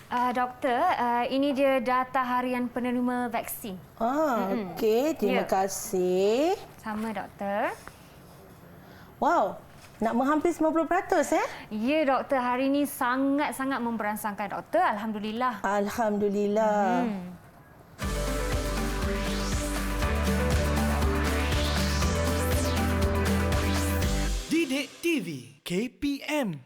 Doktor, ini dia data harian penerima vaksin. Okey. Terima kasih. Sama, doktor. Wow, nak menghampir 90%, Ya, doktor. Hari ini sangat-sangat memberansangkan, doktor. Alhamdulillah. Alhamdulillah. Didik TV KPM.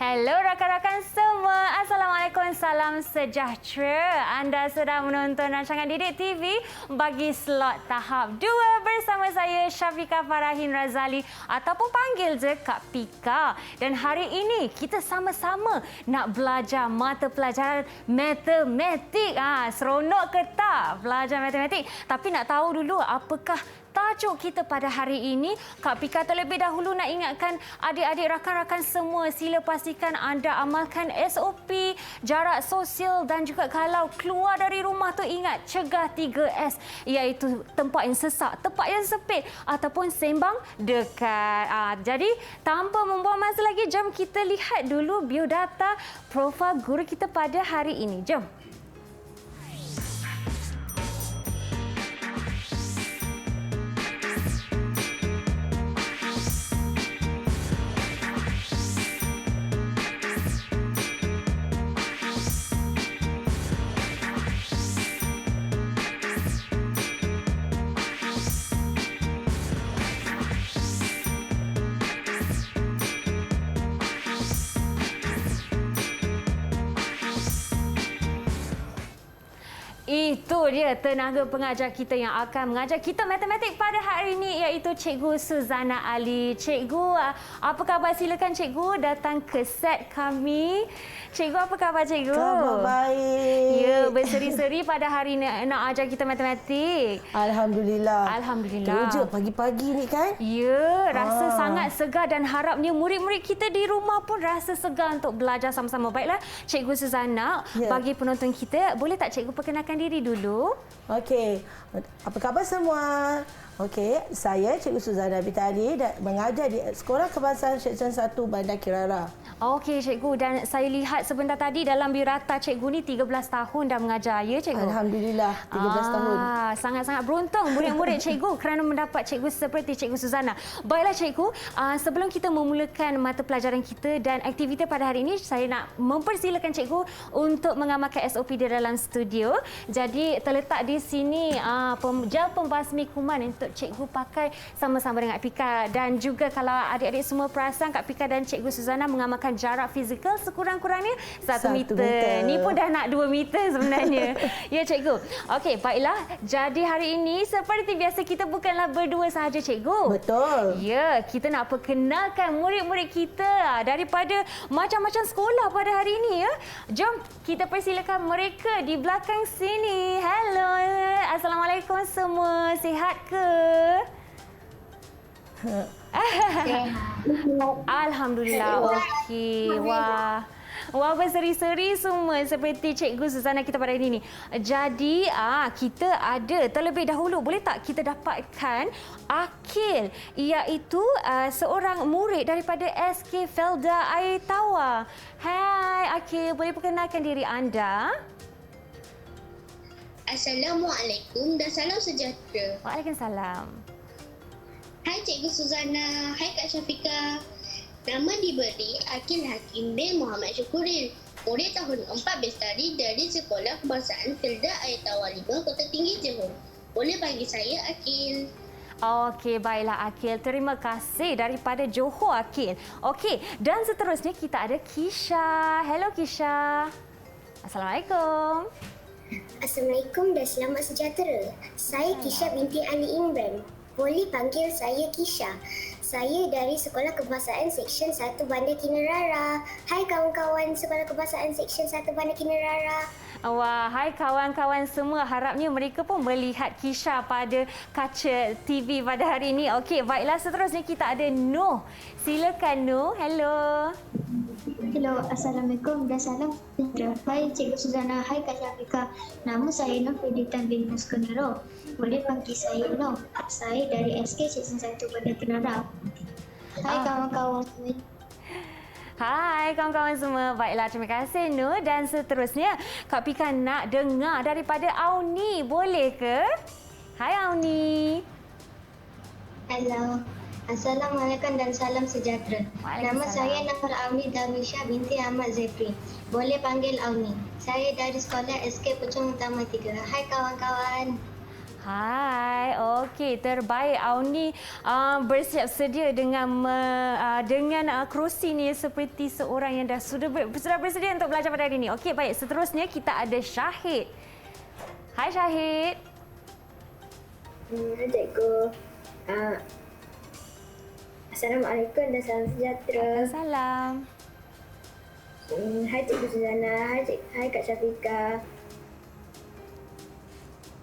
Hello rakan-rakan semua. Assalamualaikum, salam sejahtera. Anda sedang menonton rancangan Didik TV bagi slot tahap 2 bersama saya Syafiqah Farahin Razali ataupun panggil je Kak Pika. Dan hari ini kita sama-sama nak belajar mata pelajaran matematik. Seronok ke tak belajar matematik? Tapi nak tahu dulu apakah tajuk kita pada hari ini. Kak Pika terlebih dahulu nak ingatkan adik-adik rakan-rakan semua, sila pastikan anda amalkan SOP, jarak sosial dan juga kalau keluar dari rumah tu ingat cegah 3S, iaitu tempat yang sesak, tempat yang sempit ataupun sembang dekat. Jadi tanpa membuang masa lagi, jom kita lihat dulu biodata profil guru kita pada hari ini. Jom. Itu dia tenaga pengajar kita yang akan mengajar kita matematik pada hari ini, iaitu Cikgu Suzana Ali. Cikgu, apa khabar? Silakan Cikgu datang ke set kami. Cikgu, apa khabar Cikgu? Khabar baik. Ya, berseri-seri pada hari ini nak ajar kita matematik. Alhamdulillah. Alhamdulillah. Teruja pagi-pagi ni kan? Ya, rasa sangat segar dan harapnya murid-murid kita di rumah pun rasa segar untuk belajar sama-sama. Baiklah, Cikgu Suzana, bagi penonton kita, boleh tak Cikgu perkenalkan diri dulu? Okey. Apa khabar semua? Okey, saya Cikgu Suzana Bitali dan mengajar di Sekolah Kebangsaan Seksyen 1 Bandar Kirara. Okey Cikgu, dan saya lihat sebentar tadi dalam biodata Cikgu ni 13 tahun dah mengajar, ya Cikgu? Alhamdulillah, 13 tahun. Sangat-sangat beruntung murid-murid Cikgu kerana mendapat Cikgu seperti Cikgu Suzana. Baiklah Cikgu, sebelum kita memulakan mata pelajaran kita dan aktiviti pada hari ini, saya nak mempersilakan Cikgu untuk mengamalkan SOP di dalam studio. Jadi terletak di sini gel pembasmi kuman untuk Cikgu pakai sama-sama dengan Kak Pika, dan juga kalau adik-adik semua perasan, Kak Pika dan Cikgu Suzana mengamalkan jarak fizikal sekurang-kurangnya 1 meter. Ni pun dah nak 2 meter sebenarnya. Ya Cikgu. Okey, baiklah. Jadi hari ini seperti biasa kita bukanlah berdua sahaja Cikgu. Betul. Ya, kita nak perkenalkan murid-murid kita daripada macam-macam sekolah pada hari ini, ya. Jom kita persilakan mereka di belakang sini. Hello. Assalamualaikum semua. Sihat ke? Alhamdulillah. Okey. Wah. Wah, berseri-seri semua seperti Cikgu Suzana kita pada hari ini. Jadi, kita ada terlebih dahulu, boleh tak kita dapatkan Akil, iaitu seorang murid daripada SK Felda Air Tawar. Hai Akil, boleh perkenalkan diri anda? Assalamualaikum dan salam sejahtera. Waalaikumsalam. Hai Cikgu Suzana, hai Kak Syafiqah. Nama diberi Akil Hakim bin Muhammad Syukuril. Murid tahun 4 bestari dari Sekolah Kebangsaan Felda Air Tawar 5, Kota Tinggi, Johor. Boleh panggil saya Akil. Okey, baiklah Akil. Terima kasih daripada Johor Akil. Okey, dan seterusnya kita ada Kisha. Hello Kisha. Assalamualaikum. Assalamualaikum dan selamat sejahtera. Saya Kisha binti Ali Imran. Boleh panggil saya Kisha. Saya dari Sekolah Kebangsaan Seksyen 1 Bandar Kinarara. Hai kawan-kawan Sekolah Kebangsaan Seksyen 1 Bandar Kinarara. Wah, hai kawan-kawan semua. Harapnya mereka pun melihat Kisha pada kaca TV pada hari ini. Okey, baiklah, seterusnya kita ada Noh. Silakan Noh. Hello. Hello, Assalamualaikum dan salam sejahtera. Hai Cikgu Suzana, hai Kak Syafiqah. Nama saya Noh Feditan bin Muskonero. Boleh panggil saya Noh. Saya dari SK Seksyen 1 Bandar Kinarara. Hai kawan-kawan. Hai kawan-kawan semua. Baiklah, terima kasih Nur. Dan seterusnya, Kak Pika nak dengar daripada Auni. Boleh ke? Hai Auni. Hello. Assalamualaikum dan salam sejahtera. Nama saya Nafar Auni Darmisha binti Ahmad Zefri. Boleh panggil Auni. Saya dari sekolah SK Puchong Utama 3. Hai kawan-kawan. Hai, okey, terbaik. Auni bersiap sedia dengan kerusi ni seperti seorang yang sudah bersedia untuk belajar pada hari ini. Okey, baik. Seterusnya kita ada Syahid. Hai Syahid. Cikgu. Assalamualaikum dan salam sejahtera. Salam. Hai Cikgu Suzana, hai Kak Syafika.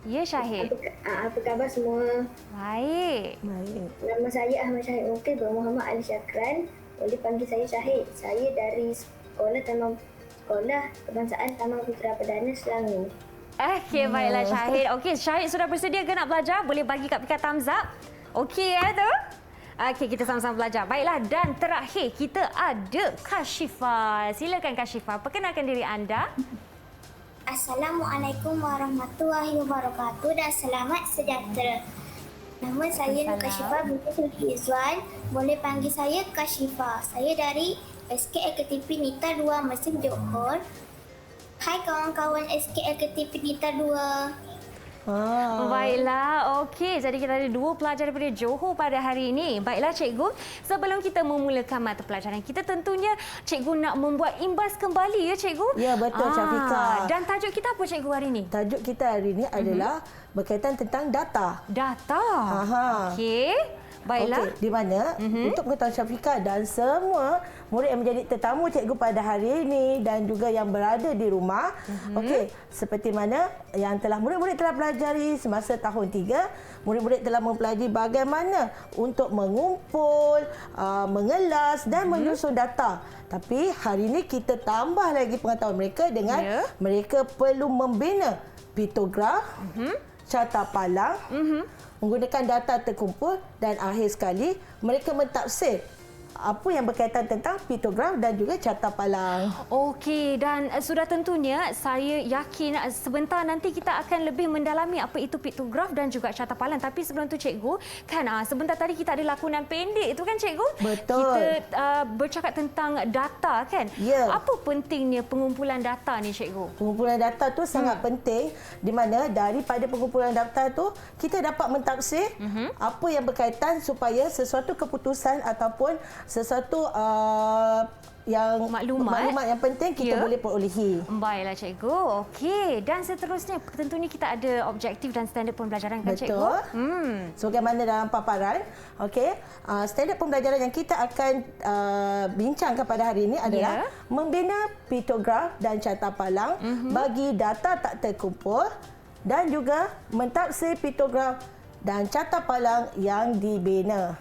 Ya Syahid. Apa khabar semua? Baik. Baik. Nama saya Ahmad Syahid Mukil bin Muhammad Ali Syakran. Boleh panggil saya Syahid. Saya dari Sekolah Kebangsaan Taman Putera Perdana Selangor. Okey, baiklah Syahid. Okey, Syahid sudah bersedia ke nak belajar? Boleh bagi Kak Pika thumbs up? Okey tu? Okey, kita sama-sama belajar. Baiklah, dan terakhir kita ada Kashifa. Silakan Kashifa, perkenalkan diri anda. Assalamualaikum warahmatullahi wabarakatuh dan selamat sejahtera. Nama saya Nur Kashifa binti Sulki Izwan. Boleh panggil saya Kashifa. Saya dari SK LKTP Nita 2 Mesin Johor. Hai kawan-kawan SK LKTP Nita 2. Baiklah, okey. Jadi kita ada 2 pelajar daripada Johor pada hari ini. Baiklah cikgu, sebelum kita memulakan mata pelajaran kita, tentunya cikgu nak membuat imbas kembali ya cikgu? Ya, betul Syafika. Dan tajuk kita apa cikgu hari ini? Tajuk kita hari ini adalah berkaitan tentang data. Data. Okey. Baiklah. Okey, di mana untuk mengetahui Syafika dan semua murid yang menjadi tetamu cikgu pada hari ini dan juga yang berada di rumah. Okey, seperti mana yang murid-murid telah pelajari semasa tahun 3, murid-murid telah mempelajari bagaimana untuk mengumpul, mengelas dan menyusun data. Tapi hari ini kita tambah lagi pengetahuan mereka dengan mereka perlu membina pitograf, carta palang, menggunakan data terkumpul dan akhir sekali mereka mentafsir apa yang berkaitan tentang pitograf dan juga carta palang. Okey, dan sudah tentunya saya yakin sebentar nanti kita akan lebih mendalami apa itu piktograf dan juga carta palang. Tapi sebelum tu cikgu, kan sebentar tadi kita ada lakonan pendek itu kan cikgu? Betul. Kita bercakap tentang data kan? Ya. Apa pentingnya pengumpulan data ni cikgu? Pengumpulan data tu sangat penting di mana daripada pengumpulan data tu kita dapat mentafsir apa yang berkaitan supaya sesuatu keputusan ataupun sesuatu yang maklumat yang penting kita boleh perolehi. Baiklah cikgu. Okey, dan seterusnya tentunya kita ada objektif dan standard pembelajaran kan cikgu? Betul. Sebagaimana dalam paparan, okey, standard pembelajaran yang kita akan bincangkan pada hari ini adalah membina pitograf dan carta palang bagi data tak terkumpul dan juga mentafsir pitograf dan carta palang yang dibina.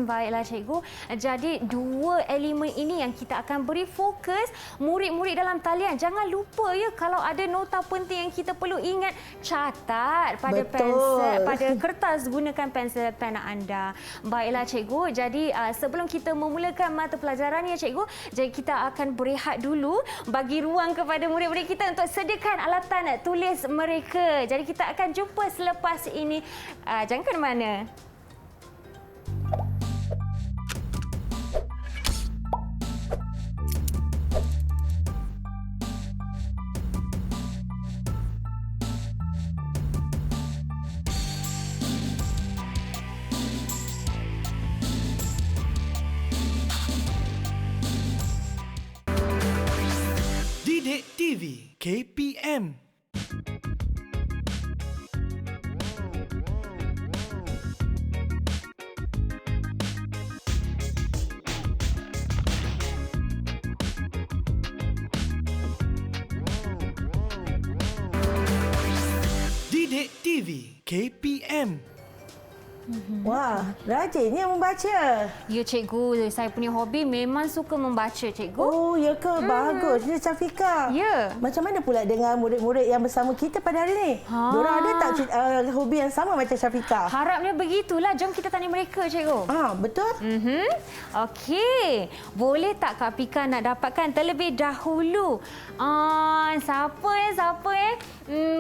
Baiklah cikgu. Jadi 2 elemen ini yang kita akan beri fokus murid-murid dalam talian. Jangan lupa ya kalau ada nota penting yang kita perlu ingat, catat pada pensel, pada kertas, gunakan pensel pena anda. Baiklah cikgu. Jadi sebelum kita memulakan mata pelajaran ya cikgu, jadi kita akan berehat dulu, bagi ruang kepada murid-murid kita untuk sediakan alatan tulis mereka. Jadi kita akan jumpa selepas ini. Jangan ke mana. Didik TV KPM. Didik TV KPM. Wah, rajinnya membaca. Ya cikgu, saya punya hobi memang suka membaca cikgu. Oh, ya ke? Bagusnya Syafika. Ya. Macam mana pula dengan murid-murid yang bersama kita pada hari ini? Diorang ada tak hobi yang sama macam Syafiqah. Harapnya begitulah. Jom kita tanya mereka, cikgu. Betul. Okey. Boleh tak Kak Pika nak dapatkan terlebih dahulu? Siapa?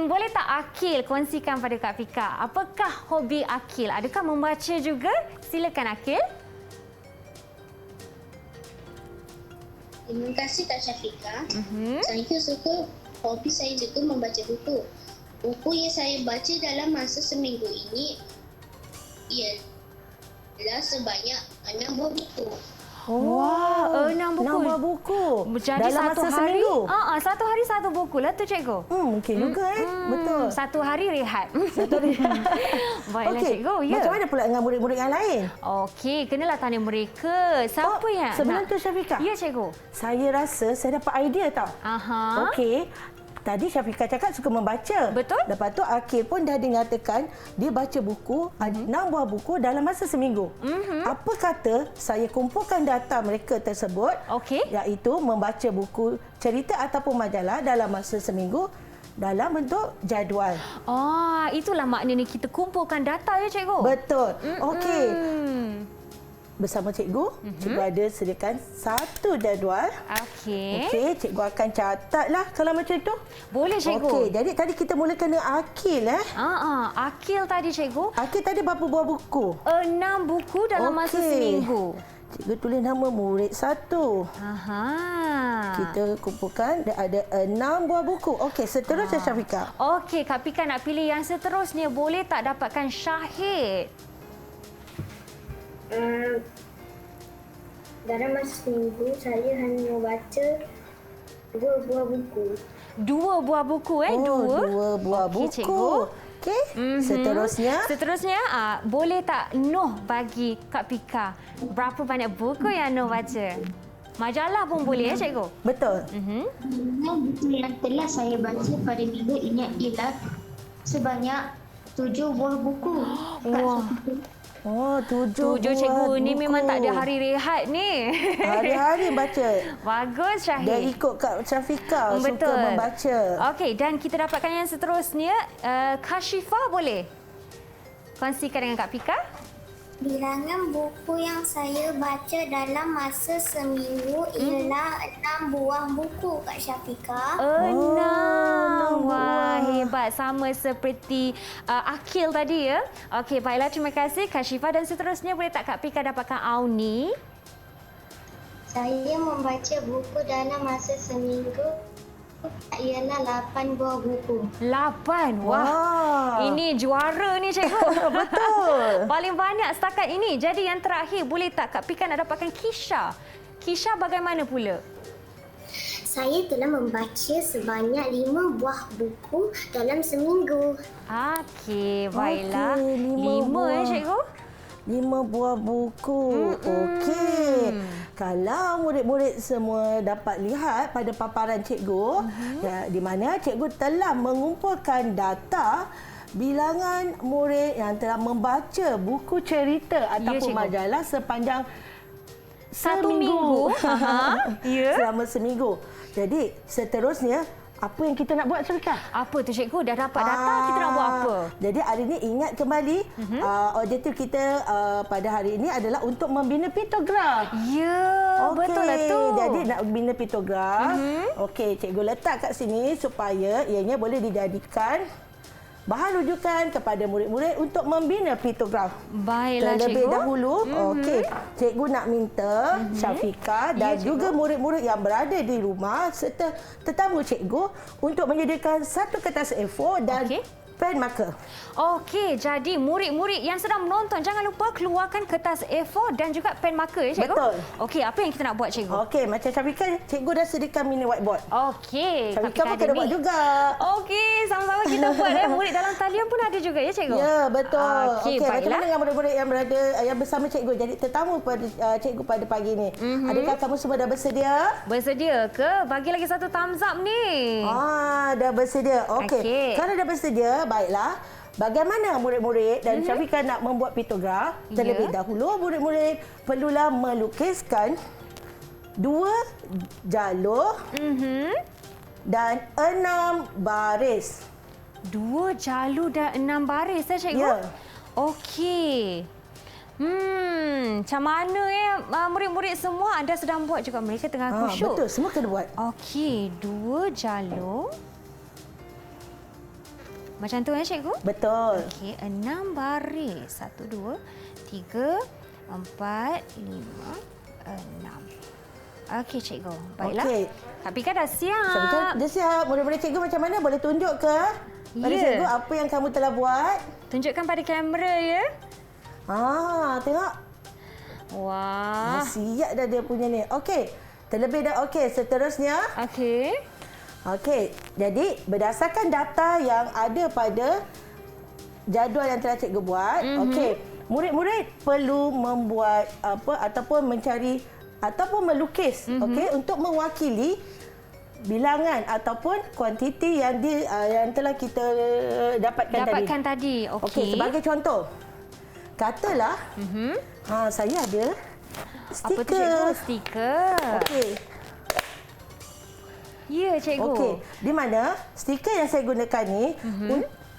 Boleh tak Akil kongsikan pada Kak Pika? Apakah hobi Akil? Adakah membaca juga? Silakan Akil. Terima kasih Kak Syafiqah. Saya suka, hobi saya juga membaca buku. Buku yang saya baca dalam masa seminggu ini ialah sebanyak 6 buah buku. Wah, 6 buku. 6 buah buku. Jadi dalam satu masa hari, seminggu. satu hari satu buku lah tu, cikgu. Mungkin juga betul. Satu hari rehat. Satu hari. Baiklah, Okey, cikgu. Ya. Macam mana pula dengan murid-murid yang lain? Okey, kenalah tanya mereka. Siapa yang Sebelum nak? tu Syafiqah. Ya, cikgu. Saya rasa saya dapat idea tau. Aha. Okey. Tadi Syafiqah cakap suka membaca. Betul. Lepas tu Akil pun dah dinyatakan dia baca buku, 6 buah buku dalam masa seminggu. Apa kata saya kumpulkan data mereka tersebut, Okey. iaitu membaca buku cerita ataupun majalah dalam masa seminggu dalam bentuk jadual. Itulah maknanya kita kumpulkan data ya, cikgu. Betul. Okey. Bersama cikgu, cikgu ada sediakan satu jadual. Okey. Okey, cikgu akan catatlah kalau macam itu. Boleh, cikgu. Okey, jadi tadi kita mulakan dengan Akil. Akil tadi, cikgu. Akil tadi berapa buah buku? 6 buku dalam masa seminggu. Cikgu tulis nama murid 1. Aha. Kita kumpulkan ada 6 buah buku. Okey, seterusnya Syafiqah. Okey, Kak Pika nak pilih yang seterusnya. Boleh tak dapatkan Syahid? Dalam masa seminggu, saya hanya membaca 2 buah buku. 2 buah buku, Dua buah Okey, buku. cikgu. Okey, Seterusnya, boleh tak Noh bagi Kak Pika berapa banyak buku yang Noh baca? Majalah pun boleh ya, cikgu? Betul. Buku yang telah saya baca pada minggu ini ialah sebanyak 7 buah buku. Wah. 7 cikgu ni buku. memang tak ada hari rehat ni. Hari-hari baca. Bagus, Syahid. Dia ikut Kak Syafiqah Betul. suka membaca. Okey, dan kita dapatkan yang seterusnya. Kashifah boleh kongsikan dengan Kak Pika? Bilangan buku yang saya baca dalam masa seminggu ialah 6 buah buku, Kak Syafiqah. 6. Wah, buah. hebat. Sama seperti Akil tadi ya. Okey, baiklah. Terima kasih Kak Syifa. Dan seterusnya boleh tak Kak Pika dapatkan Auni? Saya membaca buku dalam masa seminggu ialah 8 buah buku. 8. Wah. Wah. Ini juara ni, cikgu. Betul. Paling banyak setakat ini. Jadi yang terakhir, boleh tak Kak Pika nak dapatkan Kisha? Kisha bagaimana pula? Saya telah membaca sebanyak 5 buah buku dalam seminggu. Okey, baiklah. Okey, 5 buah. cikgu? 5 buah buku. Okey. Kalau murid-murid semua dapat lihat pada paparan cikgu, di mana cikgu telah mengumpulkan data bilangan murid yang telah membaca buku cerita ataupun cikgu. majalah sepanjang Satu minggu. Ya. Selama seminggu. Jadi seterusnya, apa yang kita nak buat, Syafiqah? Apa tu, cikgu? Dah dapat data, kita nak buat apa? Jadi hari ini ingat kembali objektif kita pada hari ini adalah untuk membina pitograf. Ya, betul lah tu. Jadi nak bina pitograf. Okey, cikgu letak kat sini supaya ianya boleh dijadikan bahan rujukan kepada murid-murid untuk membina pitograf. Baiklah, Terlebih cikgu. dahulu, okey, cikgu nak minta Syafiqah dan juga murid-murid yang berada di rumah serta tetamu cikgu untuk menyediakan satu kertas A4 dan Okey. pen marker. Okey, jadi murid-murid yang sedang menonton, jangan lupa keluarkan kertas A4 dan juga pen marker ya, cikgu? Betul. Okey, apa yang kita nak buat, cikgu? Okey, macam Syafiqah, cikgu dah sediakan mini whiteboard. Okey, Syafiqah pun kena buat juga. Okey, sama-sama kita buat ya. Murid dalam talian pun ada juga ya, cikgu? Ya, betul. Okey, Okey, macam baiklah. mana dengan murid-murid yang berada yang bersama cikgu jadi tetamu pada cikgu pada pagi ini? Adakah kamu semua dah bersedia? Bersedia ke? Bagi lagi satu thumbs up ni. Dah bersedia. Okey. Okey. Kalau dah bersedia, baiklah. Bagaimana murid-murid dan Syafiqah nak membuat pitograf? Terlebih dahulu, murid-murid perlulah melukiskan 2 jalur dan 6 baris. 2 jalur dan 6 baris cikgu? Ya. Okey. Macam mana murid-murid semua anda sedang buat juga, mereka tengah khusyuk. Betul, semua kena buat. Okey, 2 jalur. Macam tu cikgu? Betul. Okey, 6 baris. 1, 2, 3, 4, 5, 6. Okey cikgu, baiklah. Okey. Tapi kan dah siap. Syafika, dah siap. Murid-murid cikgu macam mana? Boleh tunjuk ke? Pada Ya. cikgu apa yang kamu telah buat? Tunjukkan pada kamera ya. Tengok. Wah. Siap dah dia punya ni. Okey. Terlebih dah okey. Seterusnya. Okey. Okey. Jadi berdasarkan data yang ada pada jadual yang telah cikgu buat, okey. Murid-murid perlu membuat apa ataupun mencari ataupun melukis, okey, untuk mewakili bilangan ataupun kuantiti yang yang telah kita dapatkan tadi. Okey, sebagai contoh. Katalah saya ada stiker. Apa tu cikgu? Stiker. Okey. Ya cikgu. Okey, di mana stiker yang saya gunakan ni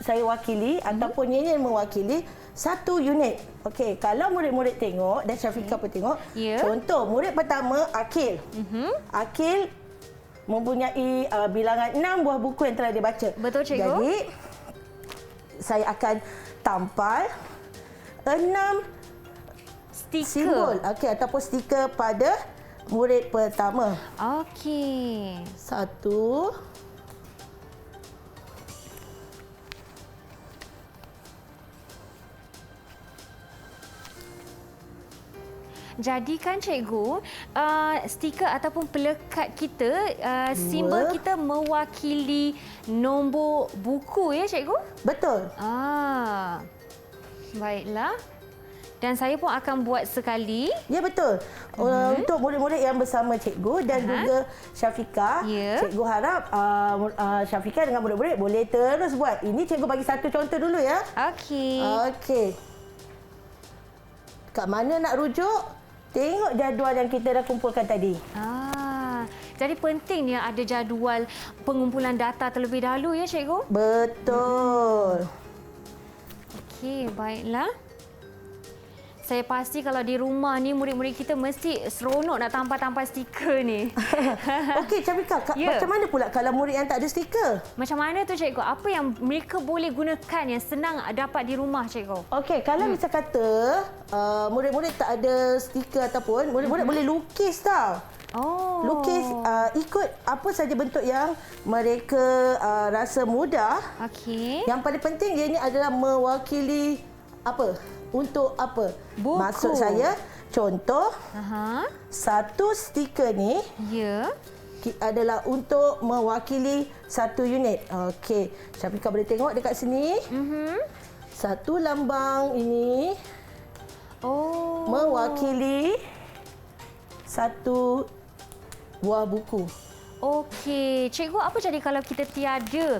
saya wakili ataupun ini mewakili 1 unit. Okey, kalau murid-murid tengok dan Syafika pun tengok. Ya. Contoh, murid pertama Akil. Akil mempunyai bilangan 6 buah buku yang telah dia baca. Betul, cikgu. Jadi saya akan tampal 6 Stiker. simbol ataupun stiker pada murid pertama. Okey. 1. Jadi kan cikgu, stiker ataupun pelekat kita, simbol kita mewakili nombor buku ya cikgu? Betul. Baiklah. Dan saya pun akan buat sekali. Ya betul. Untuk murid-murid yang bersama cikgu dan juga Syafika, Ya. cikgu harap Syafika dengan murid-murid boleh terus buat. Ini cikgu bagi satu contoh dulu ya. Okey. Okey. Kat mana nak rujuk? Tengok jadual yang kita dah kumpulkan tadi. Jadi pentingnya ada jadual pengumpulan data terlebih dahulu ya cikgu? Betul. Okey, baiklah. Saya pasti kalau di rumah ni murid-murid kita mesti seronok nak tampal-tampal stiker ni. Okey, Syafika, Ya. macam mana pula kalau murid yang tak ada stiker? Macam mana tu cikgu? Apa yang mereka boleh gunakan yang senang dapat di rumah cikgu? Okey, kalau misal kata murid-murid tak ada stiker ataupun murid-murid boleh lukis tau. Oh. Lukis ikut apa saja bentuk yang mereka rasa mudah. Okey. Yang paling penting dia ni adalah mewakili apa? Untuk apa? Buku. Maksud saya, contoh, satu stiker ni Ya. adalah untuk mewakili 1 unit. Okey, Syafika boleh tengok dekat sini. Satu lambang ini mewakili 1 buah buku. Okey. Cikgu, apa jadi kalau kita tiada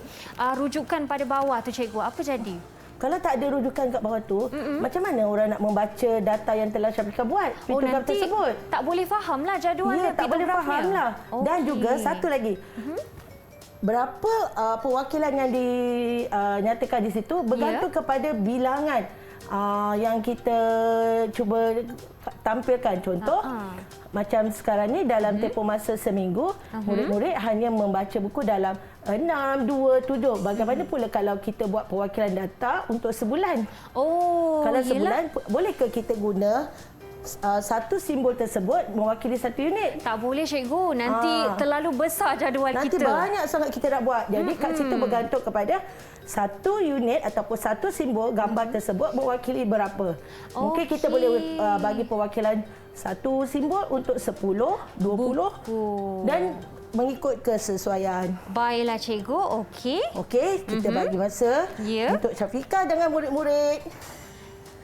rujukan pada bawah tu cikgu? Apa jadi? Kalau tak ada rujukan kat bawah tu, macam mana orang nak membaca data yang telah Syafika buat? Pictogram nanti tersebut. tak boleh fahamlah jadualnya. Ya, tak boleh piktogramnya. fahamlah. Dan Okey. juga satu lagi. Berapa perwakilan yang dinyatakan di situ bergantung kepada bilangan yang kita cuba tampilkan. Contoh, macam sekarang ni dalam tempoh masa seminggu, murid-murid hanya membaca buku dalam 6, 2, 7. Bagaimana pula kalau kita buat perwakilan data untuk sebulan? Kalau sebulan, bolehkah kita guna satu simbol tersebut mewakili 1 unit? Tak boleh cikgu. Nanti terlalu besar jadual Nanti kita. banyak sangat kita nak buat. Jadi kat situ bergantung kepada 1 unit ataupun 1 simbol gambar tersebut mewakili berapa. Mungkin kita boleh bagi perwakilan 1 simbol untuk 10, 20 dan mengikut kesesuaian. Baiklah cikgu. Okey. Okey, kita bagi masa Ya. untuk Syafika dengan murid-murid.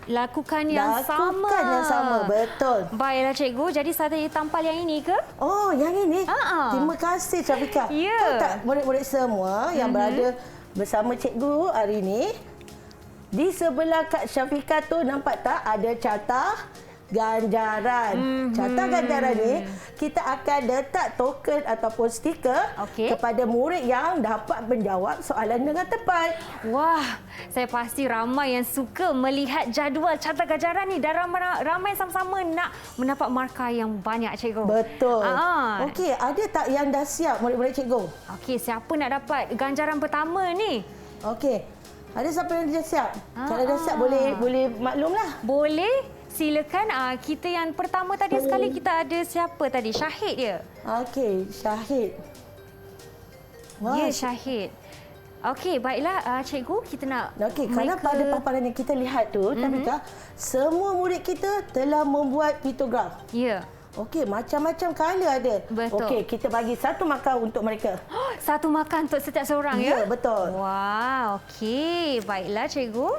Lakukan yang sama. Lakukan yang sama, betul. Baiklah cikgu. Jadi saya tampal yang ini ke? Oh, yang ini. Ha-ha. Terima kasih Syafika. Ya. Tahu tak murid-murid semua yang berada bersama cikgu hari ini, di sebelah Kak Syafika tu nampak tak ada carta, ganjaran. Carta ganjaran ni kita akan letak token ataupun stiker kepada murid yang dapat menjawab soalan dengan tepat. Wah, saya pasti ramai yang suka melihat jadual carta ganjaran ni dan ramai sama-sama nak mendapat markah yang banyak, cikgu. Betul. Okey, ada tak yang dah siap murid-murid cikgu? Okey, siapa nak dapat ganjaran pertama ni? Okey. Ada siapa yang dah siap? Kalau dah siap boleh maklumlah. Boleh. Silakan. Kita yang pertama tadi sekali kita ada siapa tadi? Syahid ya? Okey, Syahid. Ya, Syahid. Okey, baiklah cikgu, kita nak kerana pada paparan yang kita lihat tu, Syafika, semua murid kita telah membuat pitograf. Ya. Okey, macam-macam color ada. Betul. Okey, kita bagi satu markah untuk mereka. Satu makan untuk setiap seorang ya? Ya, betul. Wah, okey. Baiklah cikgu.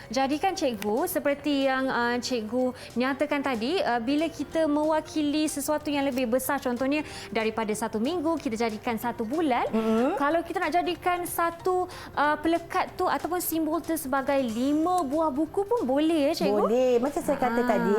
Jadi kan cikgu, seperti yang cikgu nyatakan tadi, bila kita mewakili sesuatu yang lebih besar, contohnya daripada 1 minggu, kita jadikan 1 bulan. Kalau kita nak jadikan satu pelekat tu ataupun simbol tu sebagai 5 buah buku pun boleh ya cikgu? Boleh. Macam saya kata tadi,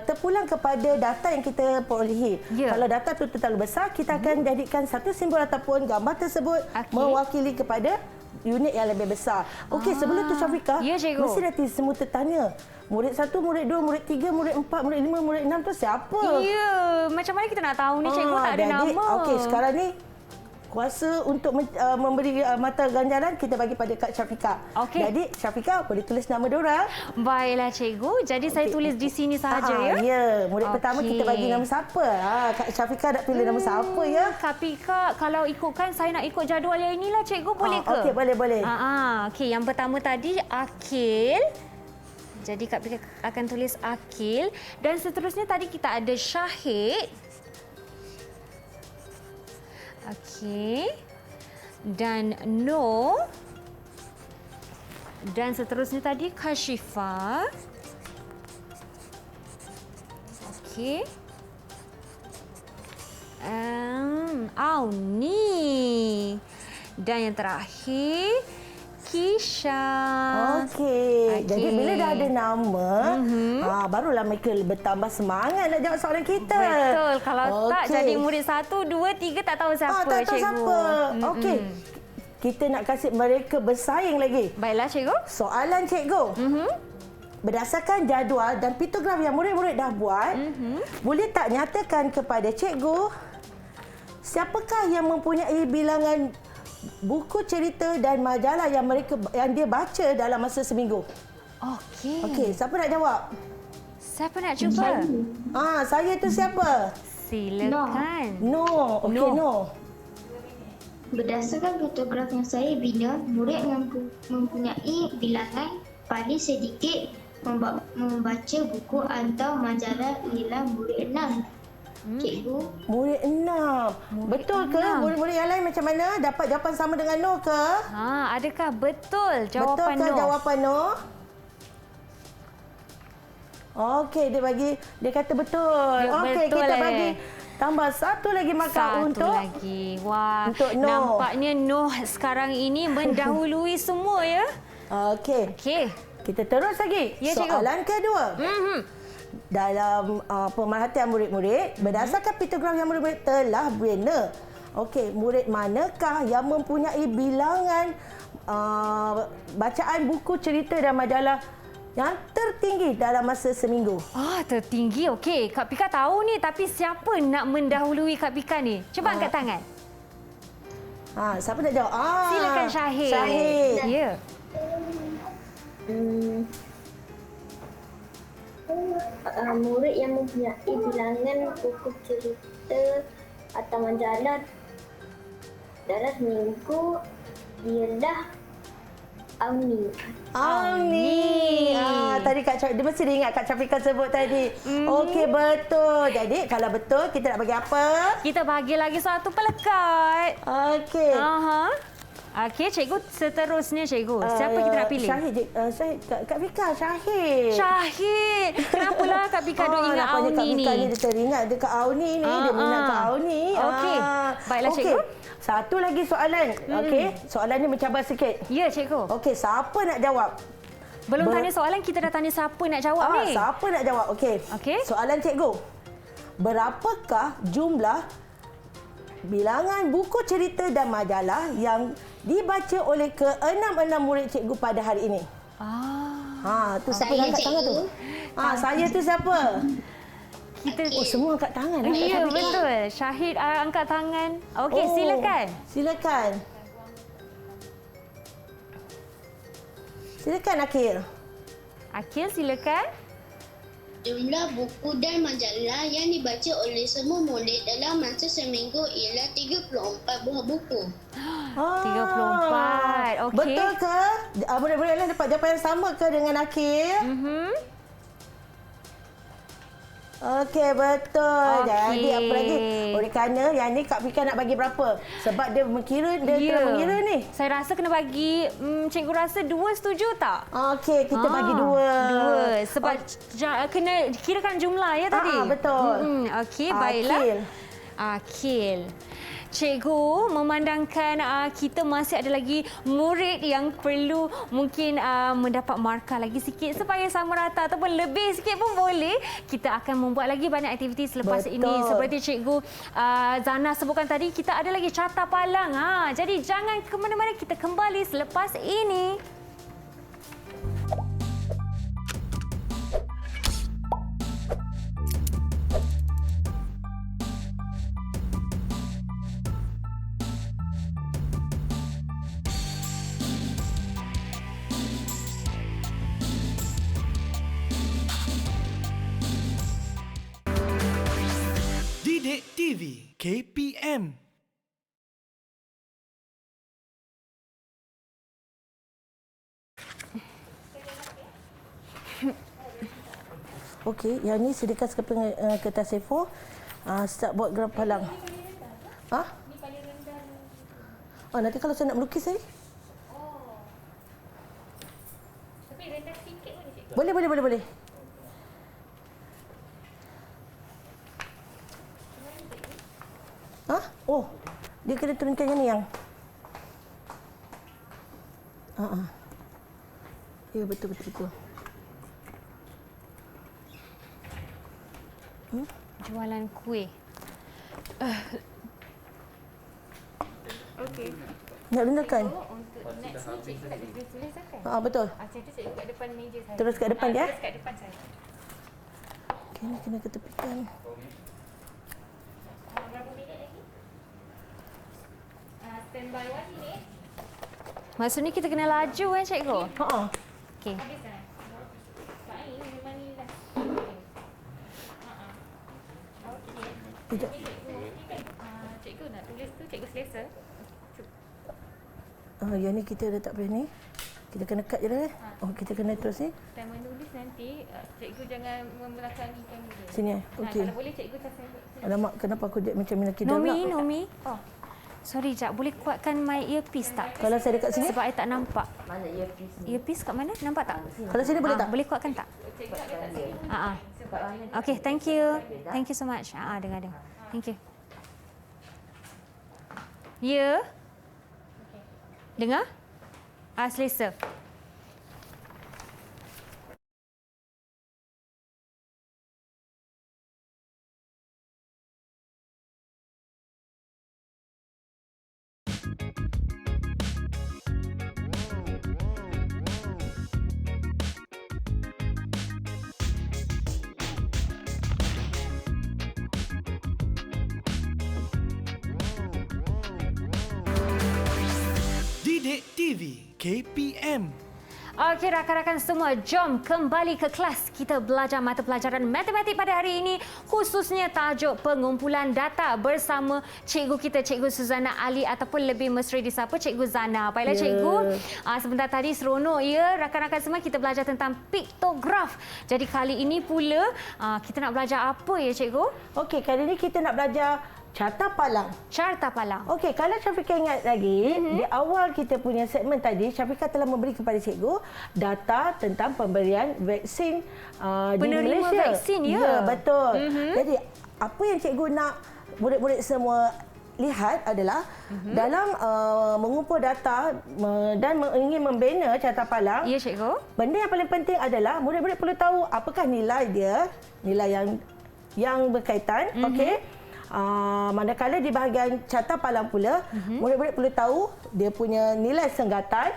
terpulang kepada data yang kita perolehi. Kalau data itu terlalu besar, kita akan jadikan satu simbol ataupun gambar tersebut mewakili kepada unit yang lebih besar. Okey, sebelum tu Syafika, mesti nanti semua tertanya. Murid 1, murid 2, murid 3, murid 4, murid 5, murid 6 tu siapa? Ya, macam mana kita nak tahu ni cikgu tak ada nama. Okey, sekarang ni kuasa untuk memberi mata ganjaran kita bagi pada Kak Syafika. Jadi Syafika boleh tulis nama diorang. Baiklah cikgu. Jadi saya tulis di sini sahaja ya. Ya, murid pertama kita bagi nama siapa? Kak Syafika nak pilih nama siapa ya? Kak, kalau ikutkan saya nak ikut jadual yang inilah cikgu, boleh ke? Okey, boleh. Okey, yang pertama tadi Akil. Jadi Kak Pika akan tulis Akil dan seterusnya tadi kita ada Syahid. Okey. Dan No. Dan seterusnya tadi Kashifah. Okey. Auni. Dan yang terakhir Kisha. Okey. Jadi bila dah ada nama, barulah mereka bertambah semangat nak jawab soalan kita. Betul. Kalau tak jadi murid 1, 2, 3 tak tahu siapa tak tahu cikgu. Siapa. Okey. Kita nak kasih mereka bersaing lagi. Baiklah cikgu. Soalan cikgu. Berdasarkan jadual dan pitograf yang murid-murid dah buat, boleh tak nyatakan kepada cikgu siapakah yang mempunyai bilangan buku cerita dan majalah yang dia baca dalam masa seminggu? Okey, siapa nak jawab? Siapa nak cuba? Saya tu siapa? Silakan. No. Okey, No. Berdasarkan fotograf yang saya bina, murid mempunyai bilangan paling sedikit membaca buku atau majalah ialah murid 6. Cikgu. Murid 6. Betul ke? Murid-murid yang lain macam mana? Dapat jawapan sama dengan No ke? Adakah betul jawapan betul ke No? Jawapan No? Okey, dia kata betul. Okey, kita bagi tambah satu lagi markah untuk lagi. Wah, untuk No. Nampaknya No sekarang ini mendahului semua ya. Okey. Kita terus lagi. Ya, soalan kedua. Dalam pemerhatian murid-murid, berdasarkan pitograf yang murid-murid telah bina. Okey, murid manakah yang mempunyai bilangan bacaan buku cerita dan majalah yang tertinggi dalam masa seminggu? Tertinggi. Okey, Kak Pika tahu ni, tapi siapa nak mendahului Kak Pika ni? Cuba angkat tangan. Siapa nak jawab? Silakan Syahid. Ya. Murid yang mempunyai bilangan buku cerita atau majalah dalam seminggu ialah Auni. Tadi dia mesti dia ingat Kak Syafika sebut tadi. Okey, betul. Jadi kalau betul kita nak bagi apa? Kita bagi lagi satu pelekat. Okey. Okey, cikgu, seterusnya cikgu. Siapa kita nak pilih? Syahid. Kak Fika, Syahid. Syahid. Kenapalah Kak Pika duk ingat nampaknya Auni Kak Pika ni. ni dia teringat dekat Auni ni. Dia minat kat Auni. Okey. Baiklah, cikgu. Satu lagi soalan. Okey. Soalan ni mencabar sikit. Ya, cikgu. Okey, siapa nak jawab? Belum tanya soalan, kita dah tanya siapa nak jawab ni. Siapa nak jawab? Okey. Okey. Soalan cikgu. Berapakah jumlah bilangan buku cerita dan majalah yang dibaca oleh ke-6 murid cikgu pada hari ini? Tu siapa Saya, yang angkat tangan tu? cikgu. Saya tu siapa? Kita Semua angkat tangan. Ya, betul. Syahid angkat tangan. Okey, silakan. Silakan. Silakan Akhil. Akil, silakan. Jumlah buku dan majalah yang dibaca oleh semua murid dalam masa seminggu ialah 34 buah buku. 34. Okey. Betul ke? Murid-murid lain dapat jawapan yang sama ke dengan Akhil? Okey, betul. Okey. Jadi apa lagi? Oleh kerana yang ni Kak Pika nak bagi berapa? Sebab dia mengira, dia telah mengira ni. Saya rasa kena bagi, cikgu rasa 2, setuju tak? Okey, kita bagi 2. 2. Sebab kena kirakan jumlah ya tadi? Betul. Okey, baiklah. Akhil. Akil. Cikgu memandangkan kita masih ada lagi murid yang perlu mungkin mendapat markah lagi sikit supaya sama rata ataupun lebih sikit pun boleh. Kita akan membuat lagi banyak aktiviti selepas ini. Seperti Cikgu Zana sebutkan tadi, kita ada lagi carta palang. Jadi jangan ke mana-mana, kita kembali selepas ini. Didik TV KPM. Okey, yang ni sediakan sekeping kertas A4. Start buat gerak palang. Nanti kalau saya nak melukis ni. Tapi rendah sikit boleh, Cikgu? Boleh. Dia kena turunkan yang ni yang. Ya, betul. Jualan kuih. Okey. Nak rendakan? Untuk next ni cikgu tak ada tulisan. Betul. Macam tu cikgu kat depan meja saya. Terus kat depan dia? Terus kat depan saya. Okey, ni kena ketepikan. Berapa minit lagi? Standby 1 minit. Maksudnya kita kena laju cikgu? Okey. Habis dah. Sebab ini memang ni dah. Sekejap. Cikgu nak tulis tu, cikgu selesa. Yang ni kita dah tak boleh ni. Kita kena cut je dah. Kita kena terus ni. Time menulis nanti, cikgu jangan membelakangikan dia. Sini okey. Kalau boleh cikgu tasai. Alamak, kenapa aku macam minat kita Nomi. Sorry, Jap. Boleh kuatkan my earpiece tak? Kalau saya dekat sini? Sebab saya tak nampak. Mana earpiece? Earpiece kat mana? Nampak tak? Kalau sini boleh tak? Boleh kuatkan tak? Okay, thank you. Thank you so much. Dengar. Thank you. Ya? Dengar? Selesa. Didik TV KPM. Okey, rakan-rakan semua, jom kembali ke kelas. Kita belajar mata pelajaran matematik pada hari ini, khususnya tajuk pengumpulan data bersama cikgu kita, Cikgu Suzana Ali ataupun lebih mesra disapa Cikgu Zana. Baiklah cikgu, sebentar tadi seronok ya rakan-rakan semua, kita belajar tentang piktograf. Jadi kali ini pula kita nak belajar apa ya cikgu? Okey, kali ini kita nak belajar carta palang. Carta palang. Okey, kalau Syafiqah ingat lagi, di awal kita punya segmen tadi, Syafiqah telah memberi kepada cikgu data tentang pemberian vaksin di Penerima Malaysia. vaksin, ya? Ya, betul. Jadi, apa yang cikgu nak murid-murid semua lihat adalah dalam mengumpul data dan ingin membina carta palang, Ya, cikgu. benda yang paling penting adalah murid-murid perlu tahu apakah nilai dia, nilai yang berkaitan. Okey. Manakala di bahagian carta palang pula, murid-murid perlu tahu dia punya nilai senggatan,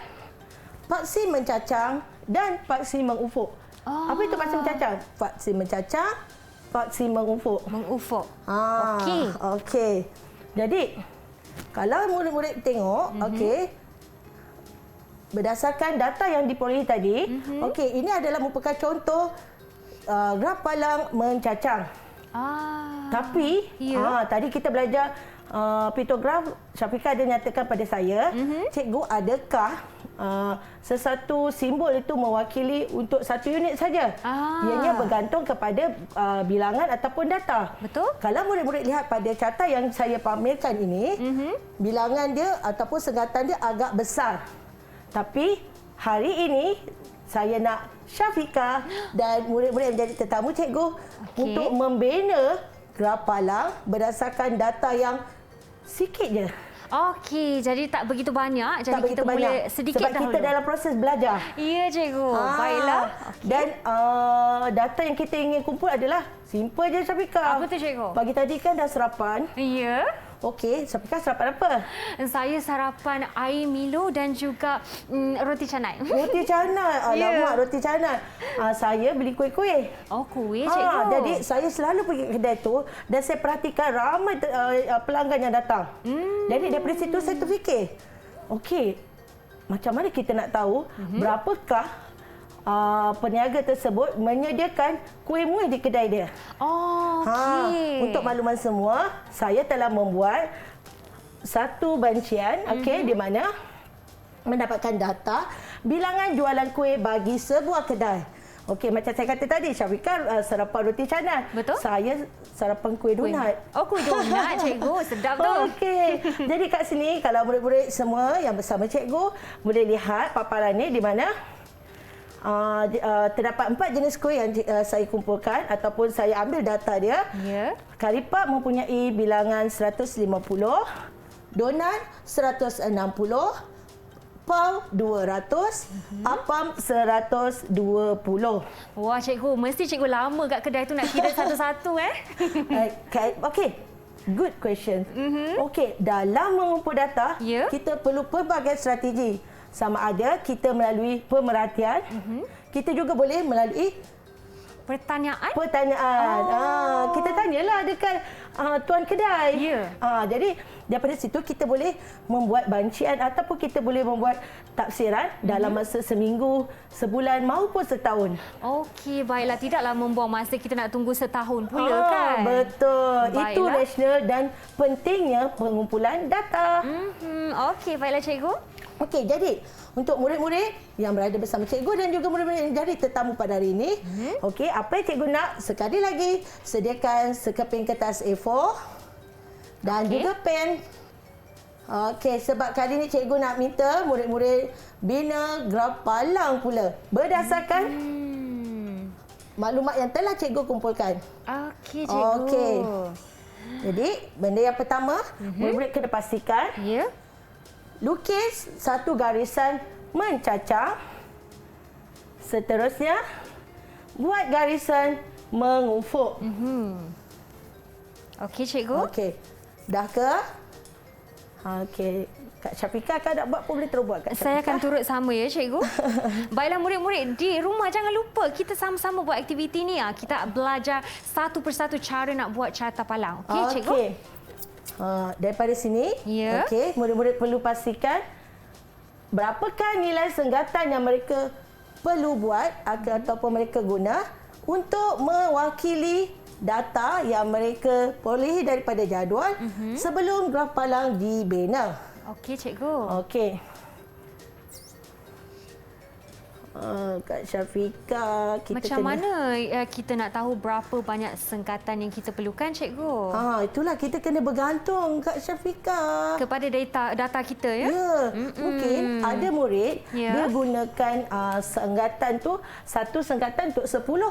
paksi mencacang dan paksi mengufuk. Apa itu paksi mencacang? Paksi mencacang, paksi mengufuk. Mengufuk. Okey. Okey. Jadi, kalau murid-murid tengok, okey, berdasarkan data yang diperolehi tadi, okey, ini adalah merupakan contoh graf palang mencacang. Tapi, Ya. tadi kita belajar pitograf, Syafiqah ada nyatakan pada saya, cikgu, adakah sesuatu simbol itu mewakili untuk satu unit saja? Ianya bergantung kepada bilangan ataupun data. Betul. Kalau murid-murid lihat pada carta yang saya pamerkan ini, bilangan dia ataupun senggatan dia agak besar. Tapi hari ini saya nak Syafiqah dan murid-murid yang menjadi tetamu cikgu untuk membina graf palang berdasarkan data yang sikit je. Okey, jadi tak begitu banyak. Jadi Tak begitu kita banyak. boleh sedikit Sebab dahulu. kita dalam proses belajar. Ya, cikgu. Baiklah. Dan data yang kita ingin kumpul adalah simple je, Syafiqah. Apa tu, cikgu? Pagi tadi kan dah sarapan. Ya. Okey, Syafiqah sarapan apa? Saya sarapan air Milo dan juga roti canai. Roti canai. Alamak, roti canai. Saya beli kuih-kuih. Oh, kuih, cikgu. Jadi saya selalu pergi ke kedai tu dan saya perhatikan ramai pelanggan yang datang. Jadi daripada situ saya terfikir, okey, macam mana kita nak tahu berapakah peniaga tersebut menyediakan kuih muih di kedai dia. Oh, okey. Untuk makluman semua, saya telah membuat satu bancian, okey, di mana mendapatkan data bilangan jualan kuih bagi sebuah kedai. Okey, macam saya kata tadi, Syafiqah sarapan roti canai. Betul. Saya sarapan kuih donat. Oh, kuih donat, cikgu. Sedap tu. Okey. Jadi kat sini, kalau murid-murid semua yang bersama cikgu, boleh lihat paparan ni di mana terdapat 4 jenis kuih yang saya kumpulkan ataupun saya ambil data dia. Ya. Karipap mempunyai bilangan 150, donat 160, pau 200, apam 120. Wah, cikgu. Mesti cikgu lama kat kedai tu nak kira satu-satu, Okey. Good question. Okey, dalam mengumpul data, Ya. kita perlu pelbagai strategi. Sama ada kita melalui pemerhatian, kita juga boleh melalui Pertanyaan? pertanyaan. Kita tanyalah dekat tuan kedai. Ya. Jadi daripada situ kita boleh membuat bancian ataupun kita boleh membuat tafsiran dalam masa seminggu, sebulan maupun setahun. Okey, baiklah. Tidaklah membuang masa kita nak tunggu setahun pula, kan? Betul. Baiklah. Itu rasional dan pentingnya pengumpulan data. Okey, baiklah, cikgu. Okey, jadi untuk murid-murid yang berada bersama cikgu dan juga murid-murid yang jadi tetamu pada hari ini, okey, apa yang cikgu nak sekali lagi sediakan sekeping kertas A4 dan juga pen. Okey, sebab kali ini cikgu nak minta murid-murid bina graf palang pula berdasarkan maklumat yang telah cikgu kumpulkan. Okey, cikgu. Okey. Jadi, benda yang pertama, murid-murid kena pastikan Ya. lukis satu garisan mencacang. Seterusnya, buat garisan mengufuk. Okey, cikgu. Okey. Dah ke? Okey. Kak Syafiqah kan nak buat pun boleh terus buat Kak Saya akan Syafiqah. turut sama ya, cikgu. Baiklah murid-murid, di rumah jangan lupa kita sama-sama buat aktiviti ni. Kita belajar satu persatu cara nak buat carta palang. Okey, cikgu? Okey. Daripada sini, Ya. okey, murid-murid perlu pastikan berapakah nilai senggatan yang mereka perlu buat ataupun mereka guna untuk mewakili data yang mereka perolehi daripada jadual sebelum graf palang dibina. Okey, cikgu. Okey. Kak Syafika, Macam mana kita nak tahu berapa banyak sengkatan yang kita perlukan, cikgu? Itulah kita kena bergantung Kak Syafika. Kepada data kita, ya? Ya, mungkin ada murid dia gunakan senggatan tu, satu senggatan untuk 10.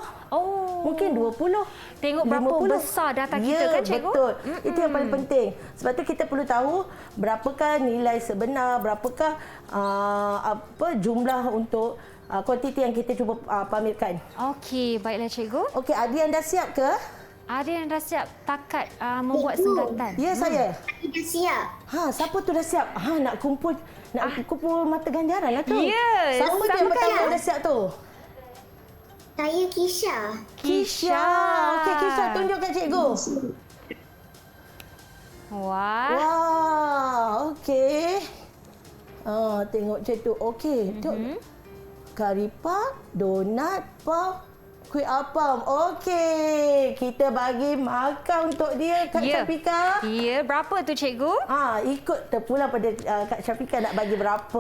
Mungkin 20. Tengok berapa 50. besar data kita, kan, cikgu? Betul. Itu yang paling penting. Sebab tu kita perlu tahu berapakah nilai sebenar, berapakah jumlah untuk kuantiti yang kita cuba pamerkan. Okey, baiklah, cikgu. Okey, Adian dah siap ke? Ada yang dah siap takat membuat senggatan? Ya, saya. Saya dah siap. Siapa tu dah siap? Nak kumpul mata ganjaran lah tu. Ya, Siapa tu yang pertama dah siap tu? Saya Kisha. Kisha. Okey, Kisha tunjuk kat cikgu. Wah. Okey. Tengok macam tu. Okey. Kari puff, donat, puff, kuih apam. Okey. Kita bagi makan untuk dia, Kak Syafika. Ya, berapa tu, cikgu? Ikut terpulang pada Kak Syafika nak bagi berapa.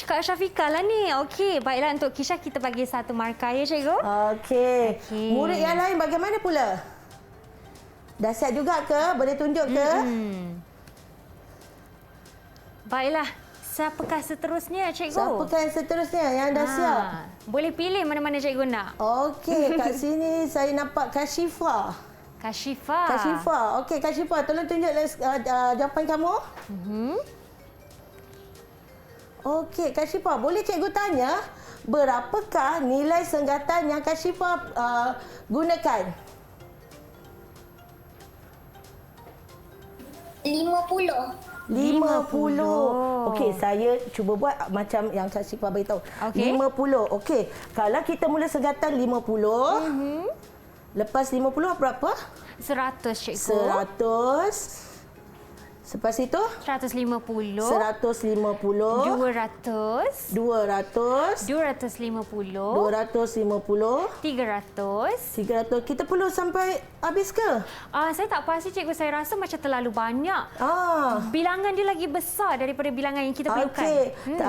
Kak Syafika lah ni. Okey, baiklah, untuk Kisha kita bagi satu markah, ya, cikgu? Okey. Murid yang lain bagaimana pula? Dah siap juga ke? Boleh tunjuk ke? Baiklah. Siapakah seterusnya, cikgu? Siapakah yang seterusnya yang dah siap? Boleh pilih mana-mana cikgu nak. Okey, kat sini saya nampak Kashifa. Kashifa. Okey, Kashifa, tolong tunjuk jawapan kamu. Okey, Kashifa, boleh cikgu tanya berapakah nilai senggatan yang Kashifa gunakan? 50. Okey, saya cuba buat macam yang Kak Syifah beritahu. 50. Okey, kalau kita mula senggatan 50, lepas 50 berapa? 100, cikgu. 100. Selepas itu? 150. 150. 200. 200. 250. 250. 300. Kita perlu sampai habis ke? Saya tak pasti, cikgu. Saya rasa macam terlalu banyak. Bilangan dia lagi besar daripada bilangan yang kita perlukan.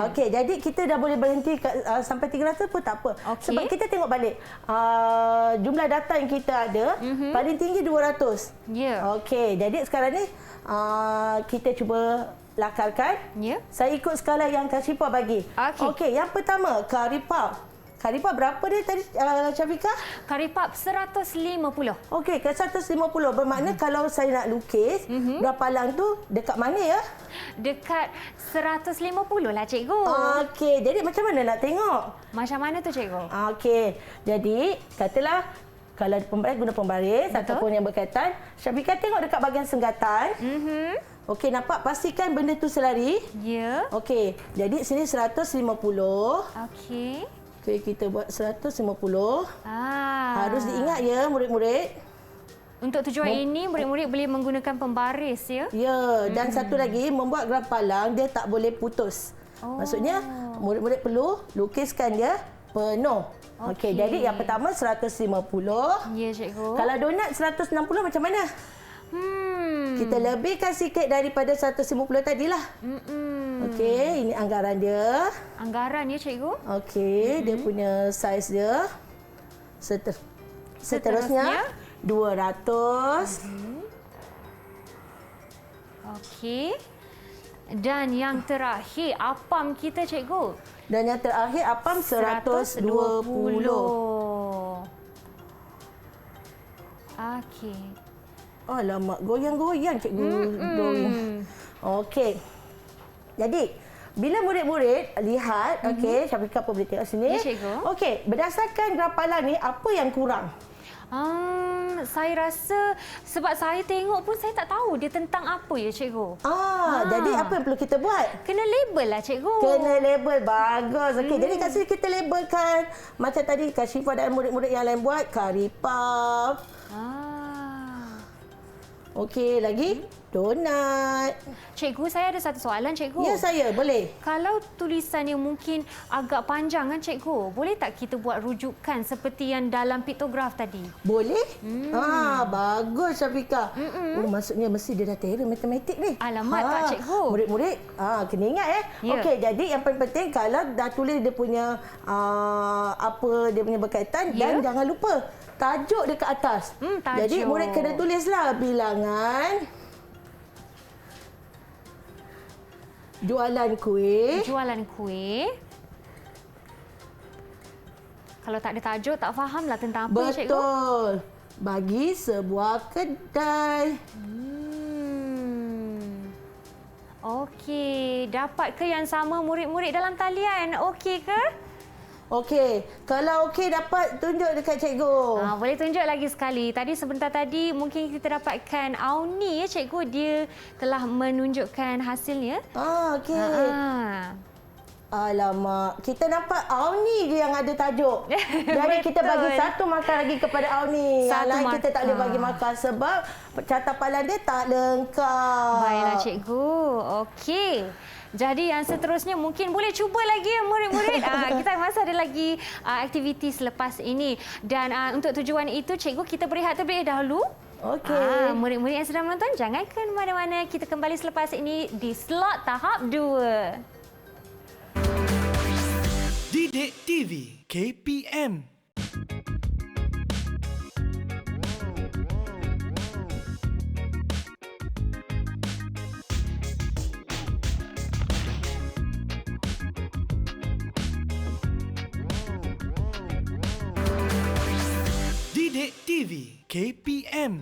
Okey, jadi kita dah boleh berhenti sampai 300 pun tak apa. Sebab kita tengok balik jumlah data yang kita ada, paling tinggi 200. Ya. Okey, jadi sekarang ni kita cuba lakarkan. Ya. Saya ikut skala yang Kak Syifah bagi. Okey, yang pertama, kari puff. Kari puff berapa dia tadi, Syafika? Kari puff 150. Okey, ke 150. Bermakna kalau saya nak lukis, berapalang tu dekat mana ya? Dekat 150 lah, cikgu. Okey, jadi macam mana nak tengok? Macam mana tu, cikgu? Okey, jadi katalah kalau pembaris guna pembaris ataupun yang berkaitan, Syafika tengok dekat bahagian senggatan. Okey, nampak? Pastikan benda tu selari. Ya. Okey, jadi sini 150. Okey. Okey, kita buat 150. Harus diingat ya, murid-murid. Untuk tujuan ini, murid-murid boleh menggunakan pembaris, ya? Ya, dan satu lagi, membuat graf palang, dia tak boleh putus. Maksudnya, murid-murid perlu lukiskan dia penuh. Okey, jadi yang pertama 150. Ya, cikgu. Kalau donat 160 macam mana? Kita lebihkan sikit daripada 150 tadilah. Okey, ini anggaran dia. Anggaran ya, cikgu? Okey, dia punya saiz dia. Seterusnya 200. Okey. Dan yang terakhir, apam kita, cikgu? Dan yang terakhir, apam 120. Okey. Alamak, goyang-goyang cikgu drawing. Okey. Jadi, bila murid-murid lihat, okey, Syafika pun boleh tengok sini. Ya, cikgu. Okey, berdasarkan grapalan ni, apa yang kurang? Saya rasa sebab saya tengok pun saya tak tahu dia tentang apa ya, cikgu. Jadi apa yang perlu kita buat? Kena label lah, cikgu. Kena label, bagus. Okey, jadi kat sini kita labelkan macam tadi Kak Syifah dan murid-murid yang lain buat, kari puff. Okey, lagi donat. Cikgu, saya ada satu soalan, cikgu. Ya, saya boleh. Kalau tulisannya mungkin agak panjang kan, cikgu, boleh tak kita buat rujukan seperti yang dalam piktograf tadi? Boleh? Bagus Syafiqah. Oh, maksudnya mesti dia dah terer matematik ni. Alamak, tak, cikgu. Murid-murid kena ingat Ya. Okey, jadi yang paling penting kalau dah tulis dia punya apa dia punya berkaitan dan jangan lupa tajuk dia ke atas. Tajuk. Jadi murid kena tulislah bilangan jualan kuih. Jualan kuih. Kalau tak ada tajuk, tak fahamlah tentang apa, cikgu. Betul. Bagi sebuah kedai. Okey, dapat ke yang sama murid-murid dalam talian? Okey ke? Okey, kalau okey dapat tunjuk dekat cikgu. Boleh tunjuk lagi sekali. Tadi sebentar tadi mungkin kita dapatkan Auni, ya cikgu, dia telah menunjukkan hasilnya. Okey. Alamak, kita nampak Auni je yang ada tajuk. Jadi kita bagi satu markah lagi kepada Auni. Yang lain kita tak boleh bagi markah sebab catapalan dia tak lengkap. Baiklah cikgu. Okey. Jadi yang seterusnya mungkin boleh cuba lagi ya murid-murid. Kita masih ada lagi aktiviti selepas ini. Dan untuk tujuan itu, cikgu, kita berehat terlebih dahulu. Okey. Murid-murid yang sedang menonton, jangan ke mana-mana. Kita kembali selepas ini di slot tahap 2. Didik TV KPM. Didik TV KPM.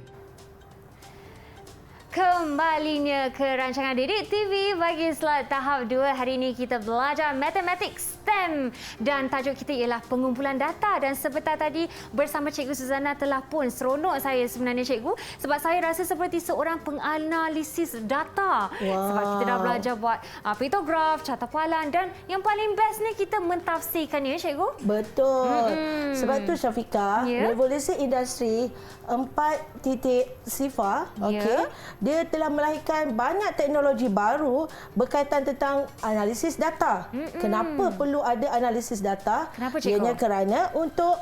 Kembalinya ke rancangan Didik TV bagi slot tahap 2. Hari ini kita belajar matematik STEM dan tajuk kita ialah pengumpulan data. Dan sebentar tadi bersama Cikgu Suzana telah pun seronok saya sebenarnya, cikgu, sebab saya rasa seperti seorang penganalisis data. Sebab kita dah belajar buat piktograf, catapalan dan yang paling bestnya kita mentafsirkannya, cikgu. Betul. Sebab tu Syafiqah, revolusi industri 4.0 okey, dia telah melahirkan banyak teknologi baru berkaitan tentang analisis data. Kenapa perlu ada analisis data? Kenapa, cikgu? Ianya kerana untuk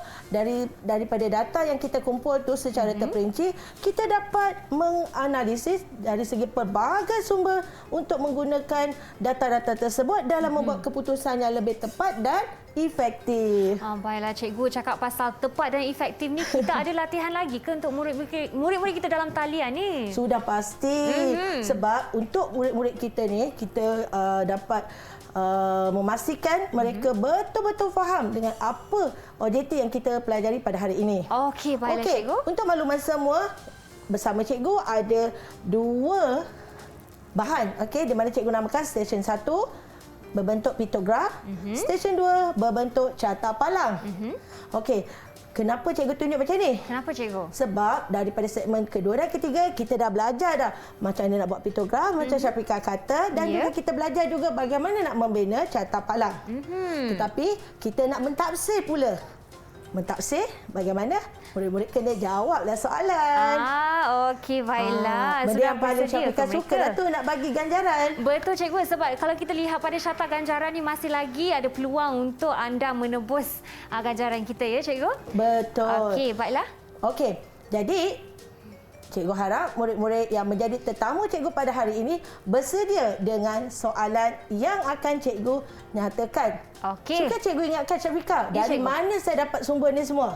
daripada data yang kita kumpul tu secara terperinci, kita dapat menganalisis dari segi pelbagai sumber untuk menggunakan data-data tersebut dalam membuat keputusan yang lebih tepat dan efektif. Baiklah cikgu, cakap pasal tepat dan efektif ni, kita ada latihan lagi ke untuk murid-murid kita dalam talian ni? Sudah pasti. Sebab untuk murid-murid kita ni, kita dapat memastikan mereka betul-betul faham dengan apa objektif yang kita pelajari pada hari ini. Okey, baiklah cikgu. Untuk makluman semua, bersama cikgu ada 2 bahan, okey, di mana cikgu namakan stesen 1 berbentuk piktograf, stesen 2 berbentuk carta palang. Okey, kenapa cikgu tunjuk macam ni? Kenapa, cikgu? Sebab daripada segmen kedua dan ketiga, kita dah belajar dah macam mana nak buat piktograf, macam Syafiqah kata, dan juga kita belajar juga bagaimana nak membina carta palang. Tetapi kita nak mentafsir pula. Mentafsir bagaimana? Murid-murid kena jawablah soalan. Okey, baiklah. Benda yang paling Syafiqah suka dah tu, nak bagi ganjaran. Betul, cikgu, sebab kalau kita lihat pada syarta ganjaran ni masih lagi ada peluang untuk anda menebus ganjaran kita, ya cikgu? Betul. Okey, baiklah. Okey, jadi cikgu harap murid-murid yang menjadi tetamu cikgu pada hari ini bersedia dengan soalan yang akan cikgu nyatakan. Okey. Suka cikgu ingatkan Syafiqah, Ya, dari cikgu. mana saya dapat sumber ni semua?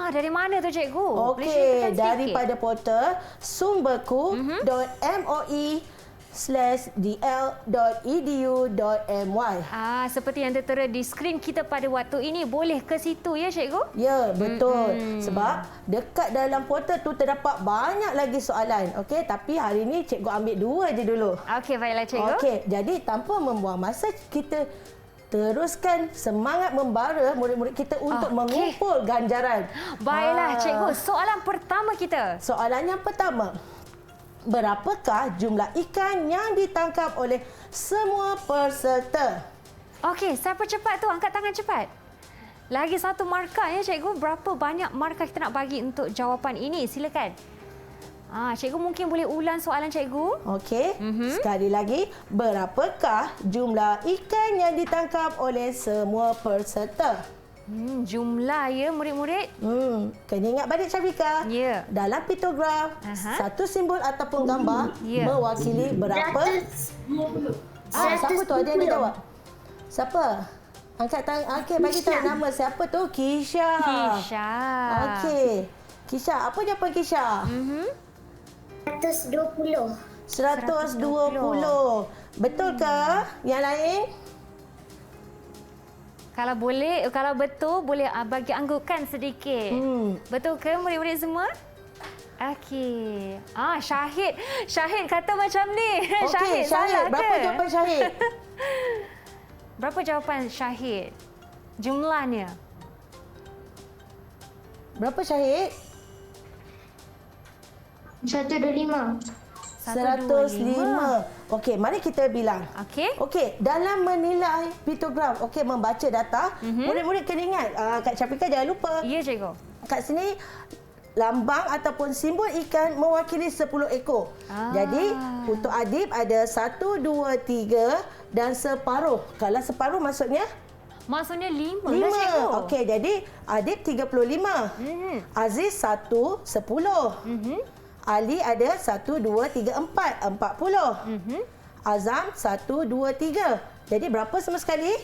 Dari mana tu, cikgu? Boleh Okey, ceritakan sikit? daripada portal sumberku.moi.dl.edu.my. Seperti yang tertera di skrin kita pada waktu ini, boleh ke situ, ya cikgu? Ya, betul. Sebab dekat dalam portal tu terdapat banyak lagi soalan. Okey, tapi hari ini cikgu ambil 2 je dulu. Okey, baiklah cikgu. Okey, jadi tanpa membuang masa, kita teruskan semangat membara murid-murid kita untuk mengumpul ganjaran. Baiklah cikgu, soalan pertama kita. Soalan yang pertama. Berapakah jumlah ikan yang ditangkap oleh semua peserta? Okey, siapa cepat tu? Angkat tangan cepat. Lagi satu markah, ya cikgu. Berapa banyak markah kita nak bagi untuk jawapan ini? Silakan. Cikgu mungkin boleh ulang soalan cikgu? Okey. Sekali lagi, berapakah jumlah ikan yang ditangkap oleh semua peserta? Jumlah ya murid-murid? Kena ingat balik Syafika. Ya. Dalam piktograf, satu simbol ataupun gambar Ya. mewakili berapa? 150. Siapa tu? Ada yang nak jawab? Siapa? Angkat tangan. Okey, bagi tahu nama siapa tu? Kisha. Kisha. Okey. Kisha, apa jawapan Kisha? 120. 120. Betul ke? Yang lain? Kalau boleh, kalau betul boleh bagi anggukan sedikit. Betul ke murid-murid semua? Okey. Syahid. Syahid kata macam ni. Okey, Syahid. Berapa jawapan Syahid? Berapa jawapan Syahid? Jumlahnya. Berapa Syahid? 125. 105. Okey, mari kita bilang. Okey. Okey, dalam menilai piktograf, okey, membaca data, murid-murid kena ingat, Kak Syafika jangan lupa. Ya, cikgu. Kat sini lambang ataupun simbol ikan mewakili 10 ekor. Jadi, untuk Adib ada 1, 2, 3 dan separuh. Kalau separuh maksudnya? Maksudnya 5 lah, cikgu. 5. Okey, jadi Adib 35. Aziz 1, 10. Ali ada 1, 2, 3, 4. 40. Azam 1, 2, 3. Jadi berapa semua sekali?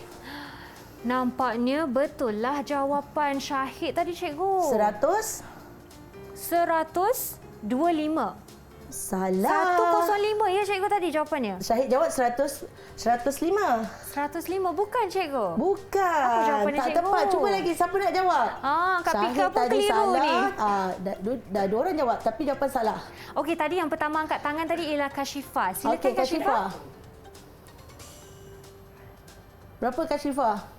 Nampaknya betul lah jawapan Syahid tadi, cikgu. 100? 125. Salah. 105 ya cikgu tadi jawapannya. Syahid jawab 105. 105 bukan cikgu? Bukan. Apa jawapannya, tak cikgu? tepat. Cuba lagi. Siapa nak jawab? Kak Pika pun tadi keliru salah. ni. Dah dua orang jawab tapi jawapan salah. Okey, tadi yang pertama angkat tangan tadi ialah Kashifa. Silakan Okey, Kashifa. Berapa Kashifa?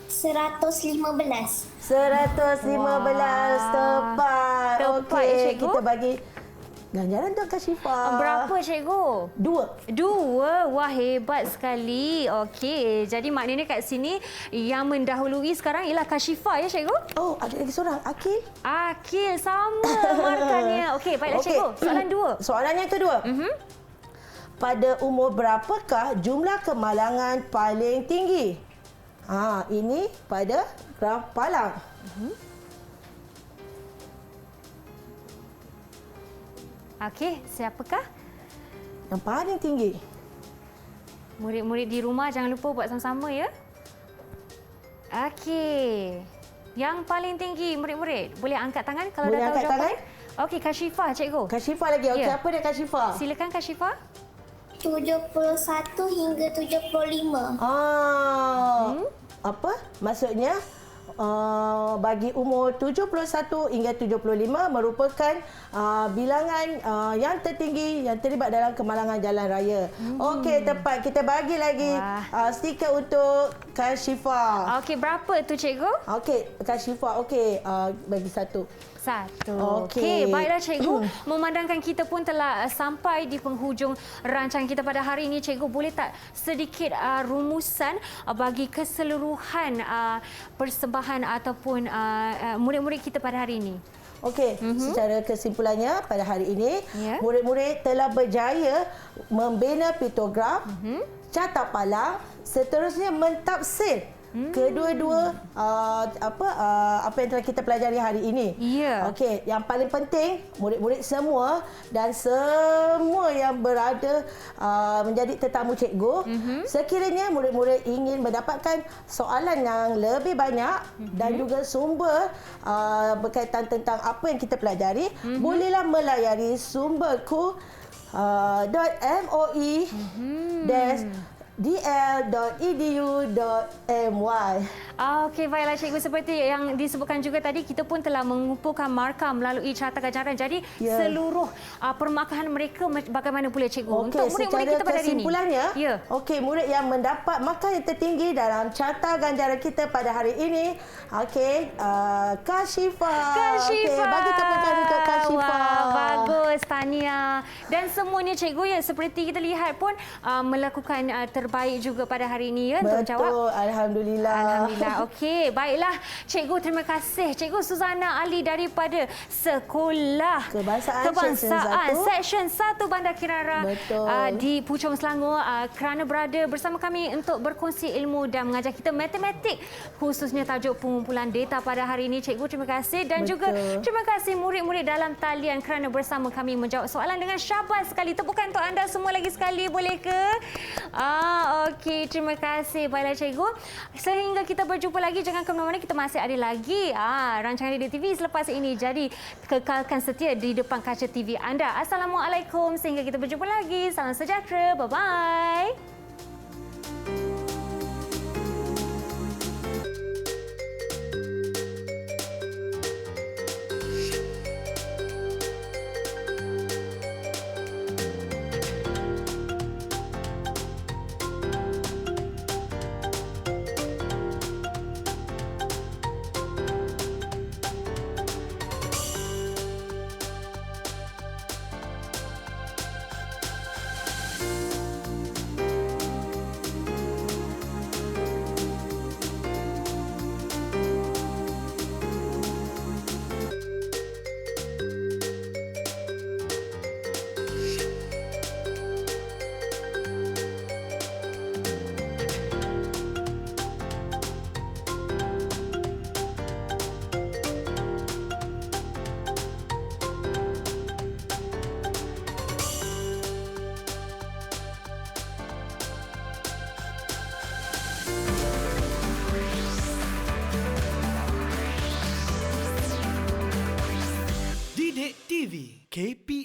115. 115. Tepat. Tepat, Okey, cikgu. kita bagi ganjaran untuk Kashifa. Berapa cikgu? 2. 2. Wah, hebat sekali. Okey, jadi maknanya kat sini yang mendahului sekarang ialah Kashifa ya cikgu? Oh, ada lagi seorang. Akil. Akil sama markahnya. Okey, baiklah cikgu. Soalan 2. Soalan yang kedua. Pada umur berapakah jumlah kemalangan paling tinggi? Ini pada graf palang. Okey, siapakah? Yang paling tinggi. Murid-murid di rumah jangan lupa buat sama-sama ya. Okey. Yang paling tinggi murid-murid. Boleh angkat tangan kalau Boleh dah tahu angkat jawapan. tangan? Okey, Kashifa cikgu. Kashifa lagi. Okey, Ya. apa dia Kashifa? Silakan Kashifa. 71 hingga 75. Apa? Maksudnya bagi umur 71 hingga 75 merupakan bilangan yang tertinggi yang terlibat dalam kemalangan jalan raya. Okey, tepat. Kita bagi lagi stiker untuk Kashifa. Okey, berapa tu cikgu? Okey, Kashifa. Okey, bagi 1. 1. Okey. Okey, baiklah cikgu. Memandangkan kita pun telah sampai di penghujung rancangan kita pada hari ini, cikgu boleh tak sedikit rumusan bagi keseluruhan persembahan ataupun murid-murid kita pada hari ini? Okey, secara kesimpulannya pada hari ini, Ya. murid-murid telah berjaya membina piktograf, catat palang, seterusnya mentafsir kedua-dua apa yang telah kita pelajari hari ini. Ya. Okey, yang paling penting murid-murid semua dan semua yang berada menjadi tetamu cikgu, sekiranya murid-murid ingin mendapatkan soalan yang lebih banyak dan juga sumber berkaitan tentang apa yang kita pelajari, bolehlah melayari sumberku .moi.dl.edu.my. Okey, baiklah cikgu, seperti yang disebutkan juga tadi, kita pun telah mengumpulkan markah melalui carta ganjaran. Jadi seluruh permarkahan mereka bagaimana pula cikgu? Okey, Untuk murid-murid secara kita pada hari ini. kesimpulannya, Ya. okey, murid yang mendapat markah yang tertinggi dalam carta ganjaran kita pada hari ini, okey, Kashifa. Okey, bagi tepukan untuk Kashifa. Wah, bagus, Tania. Dan semuanya cikgu ya, seperti kita lihat pun melakukan terbaik juga pada hari ini ya untuk menjawab. Betul, alhamdulillah. Alhamdulillah. Okey, baiklah. Cikgu, terima kasih. Cikgu Suzana Ali daripada Sekolah Kebangsaan Seksyen 1 Bandar Kirara di Puchong Selangor kerana berada bersama kami untuk berkongsi ilmu dan mengajar kita matematik, khususnya tajuk pengumpulan data pada hari ini. Cikgu, terima kasih. Dan juga terima kasih murid-murid dalam talian kerana bersama kami menjawab soalan dengan syabas sekali. Tepukan untuk anda semua lagi sekali, boleh ke? Okey, terima kasih. Baiklah cikgu. Sehingga kita berjumpa lagi, jangan ke mana-mana, kita masih ada lagi rancangan Didik TV selepas ini. Jadi kekalkan setia di depan kaca TV anda. Assalamualaikum. Sehingga kita berjumpa lagi. Salam sejahtera. Bye-bye. Didik TV KPM